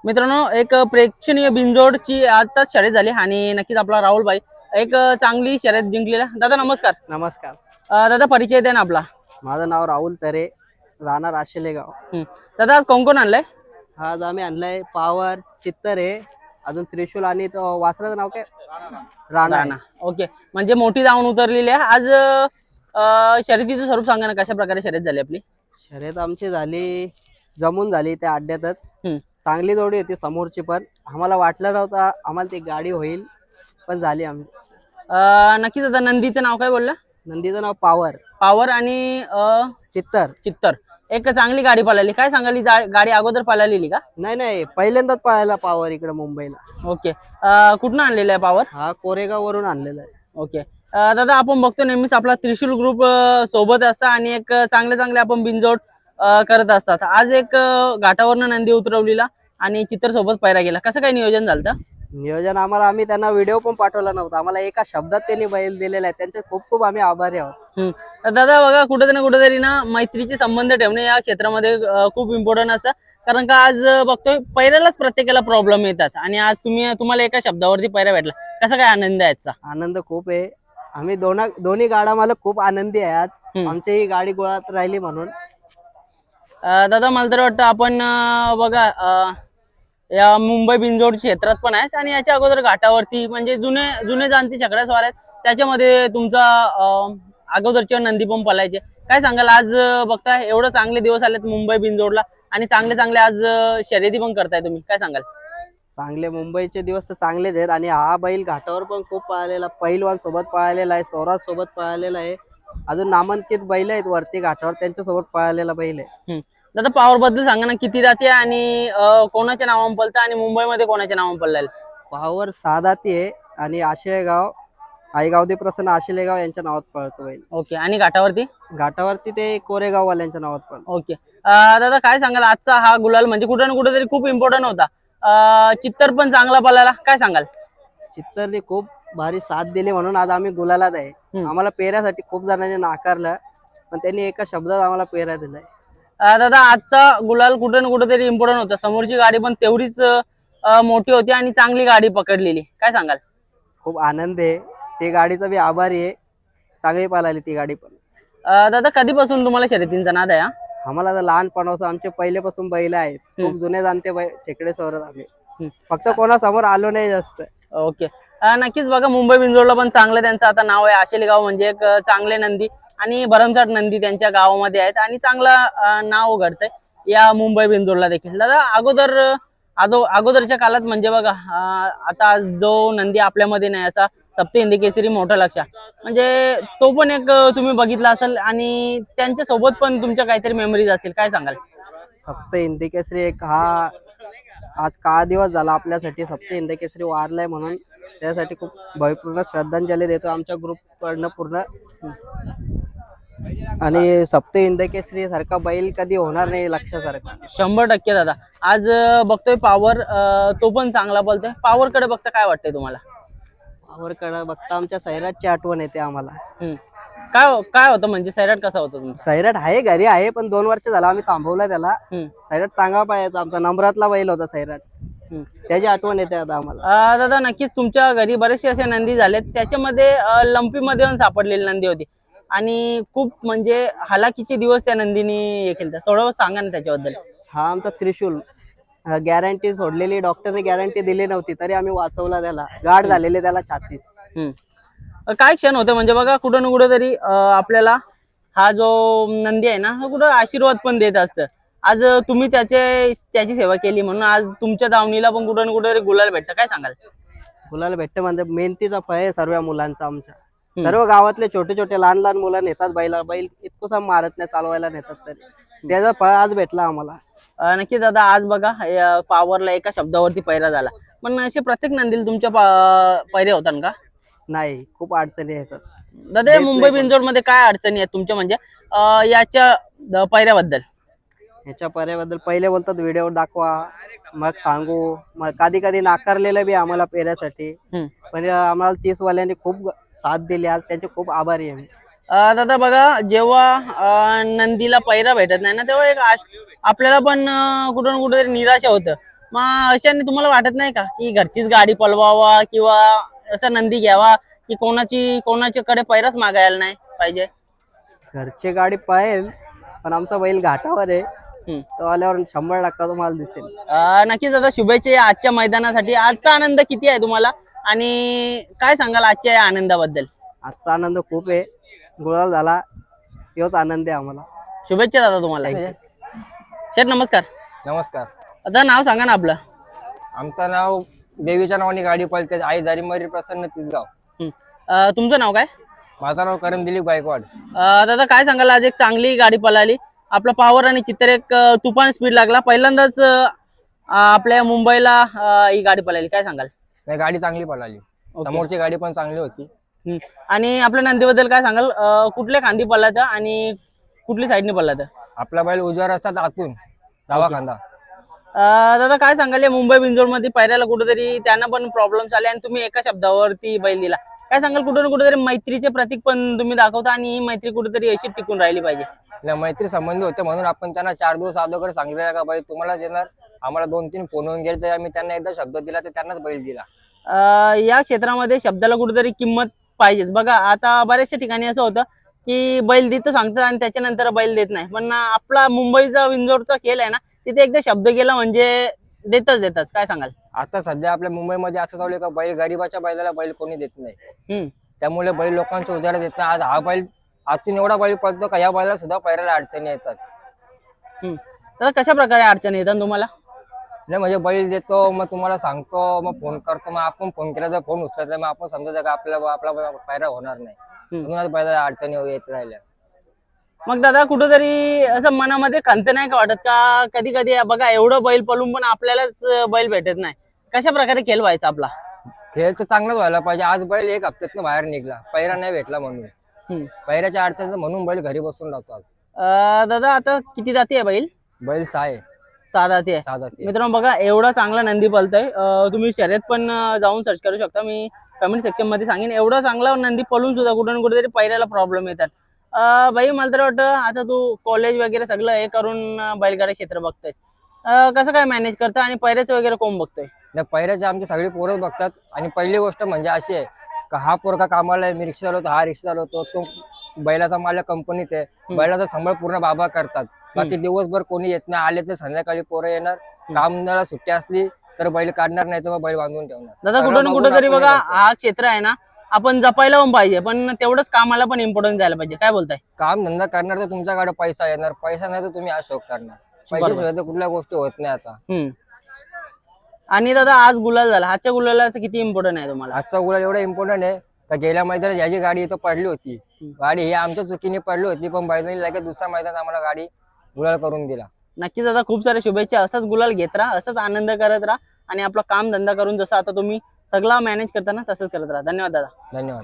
मित्रांनो, एक प्रेक्षणीय बिनजोडची आताच शर्यत झाली आणि नक्कीच आपला राहुल भाई एक चांगली शर्यत जिंकलेला. दादा नमस्कार. नमस्कार. दादा परिचय द्या ना आपला. माझं नाव राहुल तरे, राहणार आशिलेगाव. दादा आज कोण कोण आणलंय? आज आम्ही आणलाय पावर, चित्तर आहे, अजून त्रिशूल आणि तो वासराचं नाव काय? राणा. राणा. ओके, म्हणजे मोठी धावून उतरलेली आहे आज. शर्यतीचं स्वरूप सांगा ना, कशा प्रकारे शर्यत झाली आपली? शर्यत आमची झाली, जमून झाली त्या अड्ड्यातच. हम्म. चांगली जोडी होती समोरची, पण आम्हाला वाटलं नव्हतं आम्हाला ती गाडी होईल, पण झाली आमची. नक्कीच. दादा नंदीचं नाव काय बोलला? नंदीचं नाव पावर. पावर आणि चित्तर. चित्तर. एक चांगली गाडी पळाली. काय सांगाल, ही गाडी अगोदर पळालेली का? नाही, पहिल्यांदाच पळायला पावर इकडे मुंबईला. ओके. कुठनं आणलेलं आहे पावर? हा कोरेगाव वरून आणलेला आहे. ओके. दादा आपण बघतो नेहमीच आपला त्रिशूल ग्रुप सोबत असतात आणि एक चांगले चांगले आपण बिनजोड करत असतात. आज एक घाटावरनं नंदी उतरवलेला आणि चित्र सोबत पायरा गेला. कसं काय नियोजन झालं? नियोजन आम्ही त्यांना व्हिडिओ पण पाठवला नव्हता. आम्हाला एका शब्दात त्यांनी बैल दिलेला आहे, त्यांचे खूप खूप आम्ही आभारी आहोत. दादा बघा, कुठेतरी ना मैत्रीचे संबंध ठेवणे या क्षेत्रामध्ये खूप इम्पॉर्टंट असतं. कारण का आज बघतोय पैऱ्यालाच प्रत्येकाला प्रॉब्लेम येतात आणि आज तुम्हाला एका शब्दावरती पैरा भेटला. कसा काय आनंद आहे याचा? आनंद खूप आहे. आम्ही दोन्ही गाडा मला खूप आनंदी आहे आज आमची ही गाडी गोळात राहिली म्हणून. दादा मला तर वाटतं आपण बघा या मुंबई बिनजोड क्षेत्रात पण आहेत आणि याच्या अगोदर घाटावरती म्हणजे जुने जाणते छकड्या स्वार आहेत, त्याच्यामध्ये तुमचा अगोदरच्या नंदी पण पळायचे. काय सांगाल, आज बघता एवढं चांगले दिवस आलेत मुंबई बिनजोडला आणि चांगले चांगले आज शर्यती पण करताय तुम्ही, काय सांगाल? चांगले मुंबईचे दिवस तर चांगलेच आहेत आणि हा बैल घाटावर पण खूप पळालेला, पहिलवान सोबत पळालेला आहे, स्वराज सोबत पळालेला आहे, अजून नामांकित बैल आहेत वरती घाटावर त्यांच्या सोबत पळालेला बैल आहे. दादा पावर बद्दल सांगा ना, किती जाती आणि कोणाच्या नावाने पळतं आणि मुंबईमध्ये कोणाच्या नावाने पळलेलं? पावर 6 दाती आहे आणि आशिलेगाव आईगावदे प्रसन्न आशिलेगाव यांच्या नावात पळतो बैल. ओके. आणि घाटावरती ते कोरेगाव वाल्यांच्या नावात पळतो. ओके. दादा काय सांगाल, आजचा हा गुलाल म्हणजे कुठे ना कुठेतरी खूप इम्पॉर्टंट होता. चित्तर पण चांगला पळाला, काय सांगाल? चित्तरने खूप भारी साथ दिली म्हणून आज आम्ही गुलालात आहे. आम्हाला पेऱ्यासाठी खूप जणांनी नाकारलं, पण त्यांनी एका शब्दात आम्हाला पेऱ्या दिलाय. दादा आजचा गुलाल कुठे ना कुठेतरी इम्पॉर्टंट होता. समोरची गाडी पण तेवढीच मोठी होती आणि चांगली गाडी पकडलेली, काय सांगाल? खूप आनंद आहे, ते गाडीचा बी आभारी आहे, चांगली पळाली ती गाडी पण. दादा कधीपासून तुम्हाला शर्यतींचा नाद आहे? आम्हाला तर लहानपणापासून आमचे पहिल्यापासून बैल आहेत, खूप जुने जाणते छेकडे सोरत आम्ही, फक्त कोणासमोर आलो नाही जास्त. ओके. नक्कीच बघा, मुंबई बिनजोडला पण चांगलं त्यांचं आता नाव आहे. आशिलेगाव म्हणजे एक चांगले नंदी आणि भरमसाठ नंदी त्यांच्या गावामध्ये आहेत आणि चांगलं नाव घडतंय या मुंबई बिनजोडला देखील. दादा अगोदरच्या काळात म्हणजे बघा, आता जो नंदी आपल्यामध्ये नाही असा सप्त हिंदी केसरी मोठा लक्ष, म्हणजे तो पण एक तुम्ही बघितला असेल आणि त्यांच्या सोबत पण तुमच्या काहीतरी मेमरीज असतील, काय सांगाल? सप्त हिंदी केसरी एक हा आज का दिवस झाला आपल्यासाठी, सप्त हिंदी केसरी वारलाय म्हणून त्यासाठी खूप भयपूर्ण श्रद्धांजली देतो आमच्या ग्रुप कडनं पूर्ण. आणि सप्त हिंदी केसरी सारखा बैल कधी होणार नाही लक्षासारखा. 100% दादा. आज बघतोय पावर, तो पण चांगला बोलतोय. पावर कडे बघता काय वाटतंय तुम्हाला? पावर कडे बघता आमच्या सैराटची आठवण येते आम्हाला. काय होतं म्हणजे सैराट कसा होता तुमचा? सैराट आहे, घरी आहे, पण 2 वर्ष झाला आम्ही थांबवला त्याला. सैराट चांगला पाहायचा, आमचा नंबरातला बैल होता सैराट, त्याची आठवण येते आता आम्हाला. दादा नक्कीच तुमच्या घरी बरेचसे असे नंदी झालेत, त्याच्यामध्ये लंपी मध्ये पण सापडलेली नंदी होती आणि खूप म्हणजे हालाकीचे दिवस त्या नंदीने हे केलं. थोडं सांगा ना त्याच्याबद्दल. हा आमचा त्रिशूल, गॅरंटी सोडलेली, डॉक्टरने गॅरंटी दिली नव्हती तरी आम्ही वाचवला त्याला, गाठ झालेली त्याला छातीत. काय क्षण होते म्हणजे बघा, कुठं ना कुठं तरी आपल्याला हा जो नंदी आहे ना, हा कुठं आशीर्वाद पण देत असतं. आज तुम्ही त्याची सेवा केली म्हणून आज तुमच्या दावणीला पण कुठं ना कुठं तरी गुलाल भेटतं, काय सांगाल? गुलाल भेटतं म्हणजे मेहनतीचा फळ आहे सर्व मुलांचा. आमच्या सर्व गावातले छोटे छोटे लहान लहान मुलं नेतात बैल इतकंसा मारत नाही, चालवायला नेतात, तरी त्याचं फळ आज भेटला आम्हाला. नक्की दादा. आज बघा पावरला एका शब्दावरती पैरा झाला, पण असे प्रत्येक नंदीला तुमच्या पैरे होतात का? नाही, खूप अडचणी येतात दादा. मुंबई बिनजोड मध्ये काय अडचणी आहेत तुमच्या म्हणजे याच्या पैऱ्याबद्दल? ह्याच्या पर्याबद्दल पहिले बोलतात व्हिडिओ दाखवा, मग सांगू, मग कधी कधी नाकारलेलं बी आम्हाला पेऱ्यासाठी, पण आम्हाला 30 वाल्यांनी खूप साथ दिली, आज त्यांचे खूप आभारी आहे. दादा बघा, जेव्हा नंदीला पैरा भेटत नाही ना, तेव्हा एक आपल्याला पण कुठं ना कुठेतरी निराशा होतं. मग अशाने तुम्हाला वाटत नाही का की घरचीच गाडी पळवावा किंवा असा नंदी घ्यावा की कोणाच्याकडे पैराच मागायला नाही पाहिजे? घरची गाडी पाहेल, पण आमचा बैल घाटावर आहे. हम्म. तो आल्यावर 100% तुम्हाला दिसेल. नक्कीच दादा, शुभेच्छा आजच्या मैदानासाठी. आजचा आनंद किती आहे तुम्हाला आणि काय सांगाल आजच्या या आनंदाबद्दल? आजचा आनंद खूप आहे. गुलाल झाला, तोच आनंद आहे आम्हाला. शुभेच्छा दादा तुम्हाला. शेठ नमस्कार. नमस्कार. आता नाव सांगा ना आपलं. आमचं नाव देवीच्या नावाने गाडी पळते, आई जारीमरी प्रसन्न तिसगाव. तुमचं नाव काय? माझं नाव करण दिलीप गायकवाड. दादा काय सांगाल, आज एक चांगली गाडी पळाली, आपला पॉवर आणि चित्र एक तुफान स्पीड लागला, पहिल्यांदाच आपल्या मुंबईला ही गाडी पळाली, काय सांगाल? नाही, गाडी चांगली पळाली. समोरची गाडी पण चांगली होती. आणि आपल्या नंदीबद्दल काय सांगाल? कुठल्या खांदी पळालं आणि कुठली साईडने पळालं? आपला बैल उजव्या रस्त्यात आतून डावा खांदा. दादा काय सांगाल, या मुंबई बिंजोड मध्ये पायऱ्याला कुठेतरी त्यांना पण प्रॉब्लेम्स आले आणि तुम्ही एका शब्दावरती बैल दिला, काय सांगाल? कुठे ना कुठेतरी मैत्रीचे प्रतीक पण तुम्ही दाखवता आणि ही मैत्री कुठेतरी अशी टिकून राहिली पाहिजे. मैत्री संबंधी होते म्हणून आपण त्यांना 4 दिवस अगोदर सांगितलं का बैल तुम्हालाच येणार. आम्हाला 2-3 फोन येऊन गेले, तर आम्ही त्यांना एकदा शब्द दिला तर त्यांनाच बैल दिला. या क्षेत्रामध्ये शब्दाला कुठेतरी किंमत पाहिजेच. बघा आता बऱ्याचशा ठिकाणी असं होतं की बैल देतो सांगतात आणि त्याच्यानंतर बैल देत नाही, पण आपला मुंबईचा विंजोडचा खेळ आहे ना, तिथे एकदा शब्द गेला म्हणजे देतच. काय सांगाल? आता सध्या आपल्या मुंबईमध्ये असं चालू आहे का बैल गरीबाच्या बैलाला बैल कोणी देत नाही. त्यामुळे बैल लोकांच्या उजाडा देत नाही. आज हा बैल आतून एवढा बैल पळतो का या बैलाला सुद्धा पैराला अडचणी येतात. तर कशा प्रकारे अडचणी येतात तुम्हाला? नाही म्हणजे बैल देतो, मग तुम्हाला सांगतो, मग फोन करतो, मग आपण फोन केला तर फोन उचलायचा, मग आपण समजायचं का आपला पायरा होणार नाही, म्हणून बैलाला अडचणी येत राहिल्या. मग दादा कुठेतरी असं मनामध्ये खंत नाही का वाटत का कधी कधी बघा एवढं बैल पळून पण आपल्यालाच बैल भेटत नाही, कशा प्रकारे खेळ व्हायचा आपला? खेळ तर चांगलाच व्हायला पाहिजे. आज बैल 1 हप्त्यातनं बाहेर निघला, पैरा नाही भेटला म्हणून, पैराच्या अडचणीचं म्हणून बैल घरी बसून राहतो आज. दादा आता किती जाती आहे बैल? बैल 6 आहे. 6 जाती आहे. 6 जाती. मित्रांनो बघा एवढा चांगला नंदी पळतोय, तुम्ही शर्यत पण जाऊन सर्च करू शकता, मी कमेंट सेक्शन मध्ये सांगेन. एवढा चांगला नंदी पळून सुद्धा कुठे ना कुठेतरी पैऱ्याला प्रॉब्लेम येतात. भाई मला तर वाटतं आता तू कॉलेज वगैरे सगळं हे करून बैलगाडी क्षेत्र बघतोयस, कसं काय मॅनेज करतं आणि पैऱ्याचं वगैरे कोण बघतोय? नाही, पैऱ्याचे आमची सगळी पोरं बघतात. आणि पहिली गोष्ट म्हणजे अशी आहे का हा पोरगा कामाला आहे, मी रिक्षा चालवतो, हा रिक्षा चालवतो, तो बैलाचा मालक कंपनीत आहे, बैलाचा सांभाळ पूर्ण बाबा करतात. बाकी दिवसभर कोणी येत नाही, आले तर संध्याकाळी पोरं येणार, कामदाराला सुट्टी असली तर बैल काढणार, नाही तर मग बैल बांधून ठेवणार. दादा कुठं ना कुठेतरी बघा हा क्षेत्र आहे ना, आपण जपायला पण पाहिजे, पण तेवढंच कामाला पण इम्पॉर्टन्स द्यायला पाहिजे. काय बोलताय? काम धंदा करणार तर तुमच्याकडे पैसा येणार, पैसा नाही तर तुम्ही हा शौक करणार. पैशाशिवाय तर कुठल्या गोष्टी होत नाही आता. आणि दादा आज गुलाल झाला, आजच्या गुलालाचं किती इम्पॉर्टंट आहे तुम्हाला? आजचा गुलाल एवढा इम्पॉर्टंट आहे का गेल्या मैदानात ज्याची गाडी इथं पडली होती, गाडी ही आमच्या चुकीने पडली होती, पण बैलांनी लगेच दुसऱ्या मैदानात आम्हाला गाडी गुलाल करून दिला. नक्कीच दादा, खूप साऱ्या शुभेच्छा. असाच गुलाल घेत राहा, असंच आनंद करत राहा आणि आपला काम धंदा करून जसं आता तुम्ही सगळा मॅनेज करताना तसंच करत राहा. धन्यवाद दादा. धन्यवाद.